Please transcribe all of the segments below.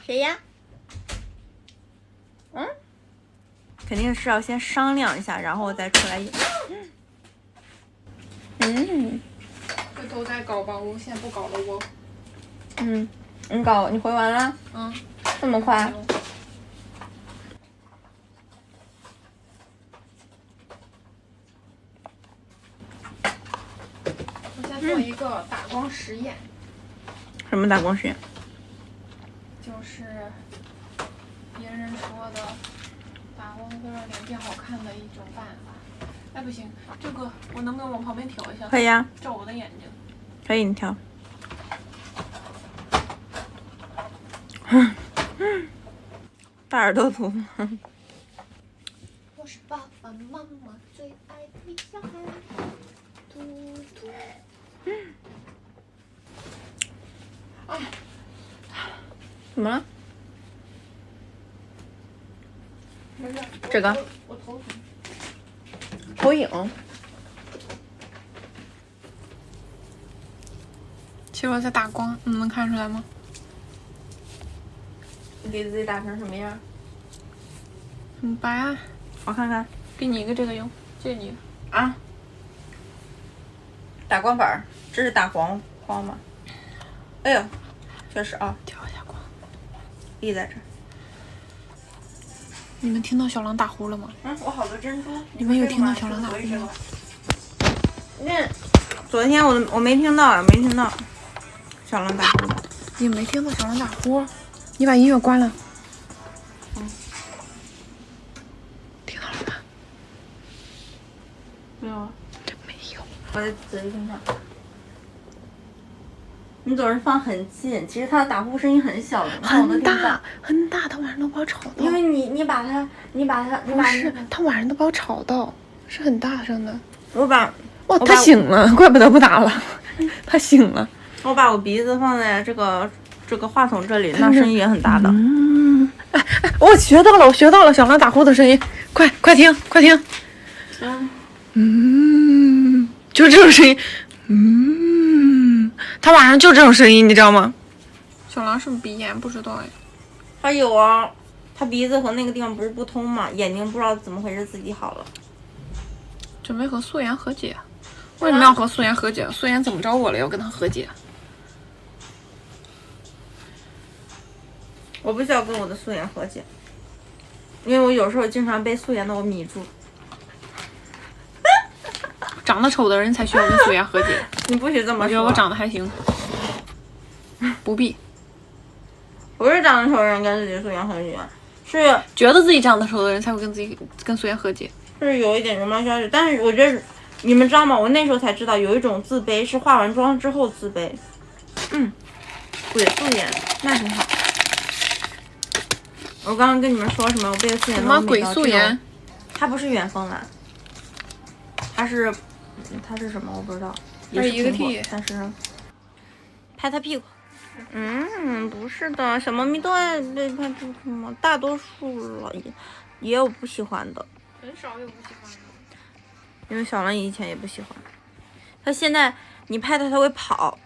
谁呀？嗯，肯定是要先商量一下，然后再出来演。回头再搞吧，我现在不搞了，我。你回完了？这么快？我先做一个打光实验。什么打光实验？就是别人说的打光会让脸变好看的一种办法。哎，不行，这个我能不能往旁边调一下？可以啊，照我的眼睛。可以，你调。大耳朵图。我是爸爸妈妈最爱的小孩。嘟嘟。怎么了？没事。这个。我头疼。投影。其实我在打光，你能看出来吗？你给自己打成什么样？很白啊。我看看。给你一个这个用，这是你的。啊。打光板，这是打黄光吗？哎呦，确实啊。调一下光。立在这儿。你们听到小狼打呼了吗？我好多珍珠。你们有听到小狼打呼吗？那昨天我没听到，没听到小狼打呼。你没听到小狼打呼？你把音乐关了。听到了吗？没有啊。没有。我再仔细听听。你总是放很近，其实它的打呼声音很小的，很大很大，他晚上都把我吵到。因为你把它，不是，他晚上都把我吵到，是很大声的。哇，他醒了，怪不得不打了，他醒了。我把我鼻子放在这个话筒这里，那声音也很大的。我学到了，小狼打呼的声音，快听。就这种声音。他晚上就这种声音，你知道吗？小狼是不是鼻炎？不知道哎。他有啊，他鼻子和那个地方不是不通嘛，眼睛不知道怎么回事自己好了。准备和素颜和解。为什么要和素颜和解？素颜怎么着我了？要跟他和解？我不需要跟我的素颜和解，因为我有时候经常被素颜的我迷住。长得丑的人才需要跟素颜和解。你不许这么说。我觉得我长得还行。不必。不是长得丑的人跟自己素颜和解，是觉得自己长得丑的人才会跟素颜和解。是有一点容貌焦虑，但是我觉得你们知道吗？我那时候才知道有一种自卑是化完妆之后自卑。鬼素颜那挺好。我刚刚跟你们说什么？我被素颜什么鬼素颜？它不是远峰蓝，它是什么？我不知道。也是一个 T， 但是拍他屁股。不是的，小猫咪都爱被拍屁股嘛，大多数了也有不喜欢的，很少有不喜欢的。因为小狼以前也不喜欢，它现在你拍它会跑，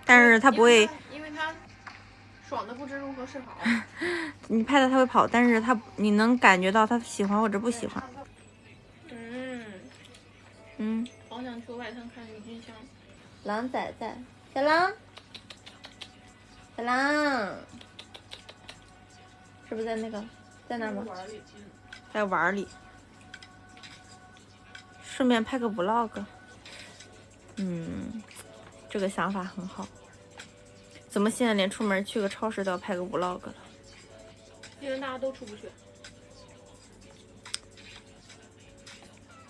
但是它不会，因为它爽的不知如何是好。你拍它会跑，但是你能感觉到它喜欢或者不喜欢。好想去外滩看郁金香。狼仔在，小狼，是不是在那个在那吗？在碗里。顺便拍个 vlog。这个想法很好。怎么现在连出门去个超市都要拍个 vlog 了？因为大家都出不去。